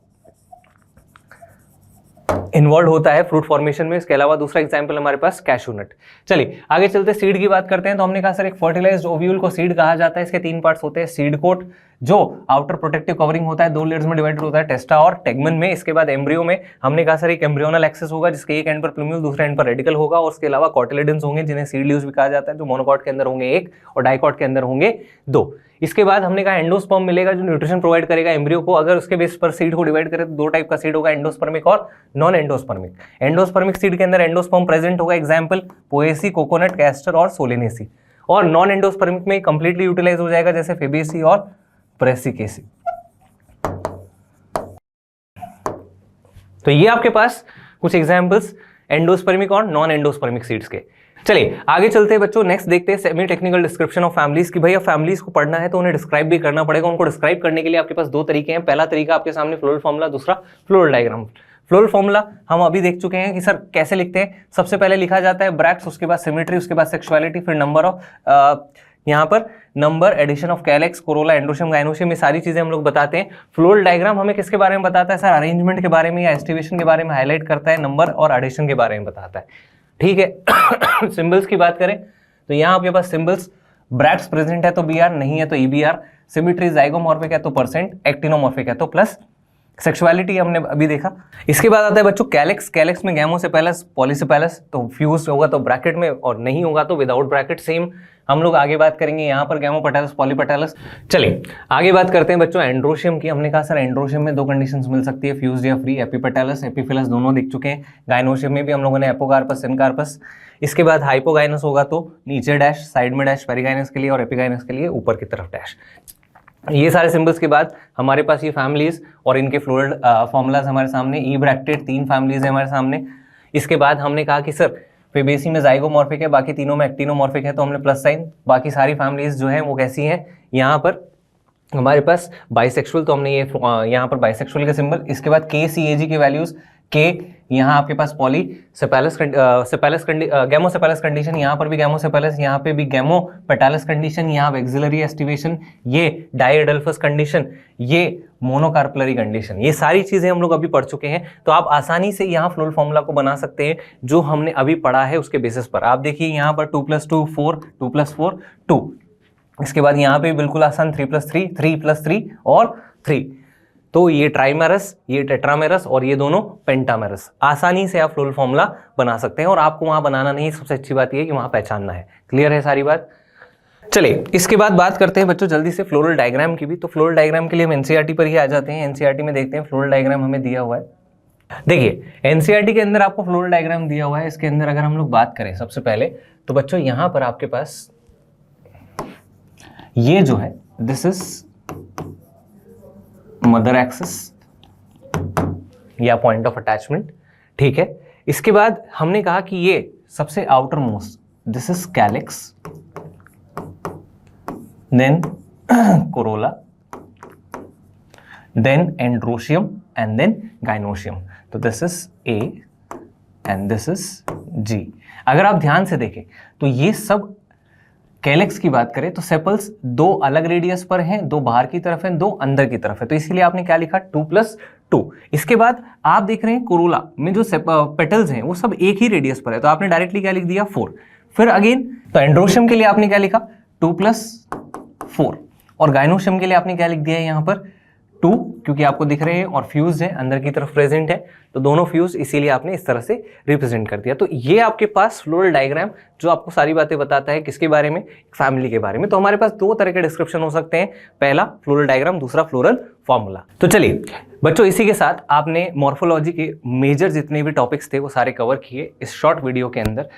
इन्वॉल्व होता है फ्रूट फॉर्मेशन में। इसके अलावा दूसरा एग्जांपल हमारे पास कैशू नट। चलिए आगे चलते सीड की बात करते हैं। तो हमने कहा सर एक फर्टिलाइज्ड ओव्यूल को सीड कहा जाता है। इसके 3 पार्ट्स होते हैं, सीड कोट जो आउटर प्रोटेक्टिव कवरिंग होता है, 2 लेयर्स में डिवाइडेड होता है, टेस्टा और टेगमन में। इसके बाद एम्ब्रियो में हमने कहा सर एक एम्ब्रियोनल एक्सेस होगा जिसके एक एंड पर प्लूम्यूल, दूसरे एंड पर रेडिकल होगा, और उसके अलावा कॉटिलेडन्स होंगे जिन्हें सीड लीव्स भी कहा जाता है, जो मोनोकॉट के अंदर होंगे 1 और डाइकॉट के अंदर होंगे 2। इसके बाद हमने कहा एंडोस्पर्म मिलेगा जो न्यूट्रिशन प्रोवाइड करेगा एम्ब्रियो को। अगर उसके बेस पर सीड को डिवाइड करें तो 2 टाइप का सीड होगा, एंडोस्पर्मिक और नॉन एंडोस्पर्मिक। एंडोस्पर्मिक सीड के अंदर एंडोस्पर्म प्रेजेंट होगा, एग्जांपल पोएसी, कोकोनट, कैस्टर और सोलेनेसी। और नॉन एंडोस्पर्मिक में कंप्लीटली यूटिलाइज हो जाएगा जैसे फेबेसी और ब्रेसिकेसी। तो ये आपके पास कुछ एग्जांपल्स एंडोस्पर्मिक और नॉन एंडोस्पर्मिक सीड्स के। चलिए आगे चलते हैं बच्चों, नेक्स्ट देखते हैं semi technical description of families की। भैया फैमिलीज को पढ़ना है तो उन्हें डिस्क्राइब भी करना पड़ेगा। उनको डिस्क्राइब करने के लिए आपके पास 2 तरीके हैं। पहला तरीका आपके सामने फ्लोरल फॉर्मूला, दूसरा फ्लोरल डायग्राम। फ्लोरल फॉर्मूला हम अभी देख चुके हैं कि सर कैसे लिखते हैं। सबसे पहले लिखा जाता है ब्रैक्ट्स, उसके बाद सिमेट्री, उसके बाद सेक्सुअलिटी, फिर नंबर ऑफ यहाँ पर number, addition of calyx, corolla, androecium, gynoecium, ये सारी चीजें हम लोग बताते हैं। फ्लोरल डायग्राम हमें किसके बारे में बताता है सर, अरेंजमेंट के बारे में या एस्टिवेशन के बारे में हाईलाइट करता है, नंबर और एडिशन के बारे में बताता है। ठीक है। सिंबल्स की बात करें तो यहाँ आपके पास सिंबल्स, ब्रैक्ट्स प्रेजेंट है तो BR, नहीं है तो EBR, सिमेट्री जाइगोमॉर्फिक है तो %, एक्टिनोमॉर्फिक है तो प्लस। सेक्सुअलिटी हमने अभी देखा। इसके बाद आता है बच्चों कैलेक्स। कैलेक्स में गैमोसेपेलस, पॉलीसेपेलस, तो फ्यूज होगा तो ब्रैकेट में और नहीं होगा तो विदाउट ब्रैकेट। सेम हम लोग आगे बात करेंगे यहाँ पर गैमोपेटलस, पॉलीपेटलस। चलिए आगे बात करते हैं बच्चों एंड्रोशियम की। हमने कहा सर एंड्रोशियम में दो कंडीशंस मिल सकती है, फ्यूज्ड या फ्री। एपिपेटलस, एपिफिलस दोनों देख चुके हैं। गायनोशियम में भी हम लोगों ने एपोकार्पस, सिनकार्पस। इसके बाद हाइपोगाइनस होगा तो नीचे डैश, साइड में डैश पेरिगाइनस के लिए, और एपिगाइनस के लिए ऊपर की तरफ डैश। ये सारे सिंबल्स के बाद हमारे पास ये फैमिलीज और इनके फ्लोरल फॉर्मूलाज हमारे सामने। ई ब्रैक्टेड 3 फैमिलीज है हमारे सामने। इसके बाद हमने कहा कि सर फेबेसी में जाइगोमॉर्फिक है, बाकी तीनों में एक्टिनोमॉर्फिक है, तो हमने प्लस साइन। बाकी सारी फैमिलीज जो है वो कैसी हैं, यहाँ पर हमारे पास बाइसेक्सुअल, तो हमने ये यहाँ पर बाइसेक्सुअल का सिंबल। इसके बाद KCAG के वैल्यूज, के यहाँ आपके पास पॉलीसेपेलस गैमोसेपेलस कंडीशन, यहाँ पर भी गैमोसेपेलस, यहाँ पे भी गैमोपेटालस कंडीशन, यहाँ एक्सिलरी एस्टिवेशन, ये डाइएडल्फस कंडीशन, ये मोनोकार्पलरी कंडीशन। ये सारी चीजें हम लोग अभी पढ़ चुके हैं, तो आप आसानी से यहाँ फ्लोरल फॉर्मूला को बना सकते हैं जो हमने अभी पढ़ा है उसके बेसिस पर। आप देखिए यहाँ पर 2 + 2 4, 2 + 4 2। इसके बाद यहाँ पे बिल्कुल आसान 3 + 3 3 + 3 और 3। तो ये ट्राइमेरस, ये टेट्रामेरस और ये दोनों पेंटामेरस। आसानी से आप फ्लोरल फॉर्मूला बना सकते हैं और आपको वहां बनाना नहीं, सबसे अच्छी बात ये है कि वहां पहचानना है। क्लियर है सारी बात? चलिए इसके बाद बात करते हैं बच्चों जल्दी से फ्लोरल डायग्राम की भी। तो फ्लोरल डायग्राम के लिए हम एनसीईआरटी पर ही आ जाते हैं। एनसीईआरटी में देखते हैं फ्लोरल डायग्राम हमें दिया हुआ है। देखिए एनसीईआरटी के अंदर आपको फ्लोरल डायग्राम दिया हुआ है। इसके अंदर अगर हम लोग बात करें सबसे पहले, तो बच्चों यहां पर आपके पास ये जो है दिस इज मदर एक्सिस या पॉइंट ऑफ अटैचमेंट, ठीक है। इसके बाद हमने कहा कि ये सबसे outer most, this is calyx, then corolla, then androecium and then gynoecium. तो this is A and this is G. अगर आप ध्यान से देखें तो ये सब कैलेक्स की बात करें तो सेपल्स 2 अलग रेडियस पर हैं, 2 बाहर की तरफ हैं, 2 अंदर की तरफ है, तो इसीलिए आपने क्या लिखा 2 + 2। इसके बाद आप देख रहे हैं कोरोला में जो पेटल्स हैं वो सब एक ही रेडियस पर है, तो आपने डायरेक्टली क्या लिख दिया 4। फिर अगेन तो एंड्रोशियम के लिए आपने क्या लिखा 2 + 4 और गाइनोशियम के लिए आपने क्या लिख दिया है यहाँ पर 2, क्योंकि आपको दिख रहे हैं और फ्यूज है, अंदर की तरफ प्रेजेंट है, तो दोनों फ्यूज, इसीलिए आपने इस तरह से रिप्रेजेंट कर दिया। तो ये आपके पास फ्लोरल डायग्राम जो आपको सारी बातें बताता है किसके बारे में, फैमिली के बारे में। तो हमारे पास 2 तरह के डिस्क्रिप्शन हो सकते हैं, पहला फ्लोरल डायग्राम, दूसरा फ्लोरल फॉर्मूला। तो चलिए बच्चों इसी के साथ आपने मॉर्फोलॉजी के मेजर जितने भी टॉपिक्स थे वो सारे कवर किए इस शॉर्ट वीडियो के अंदर।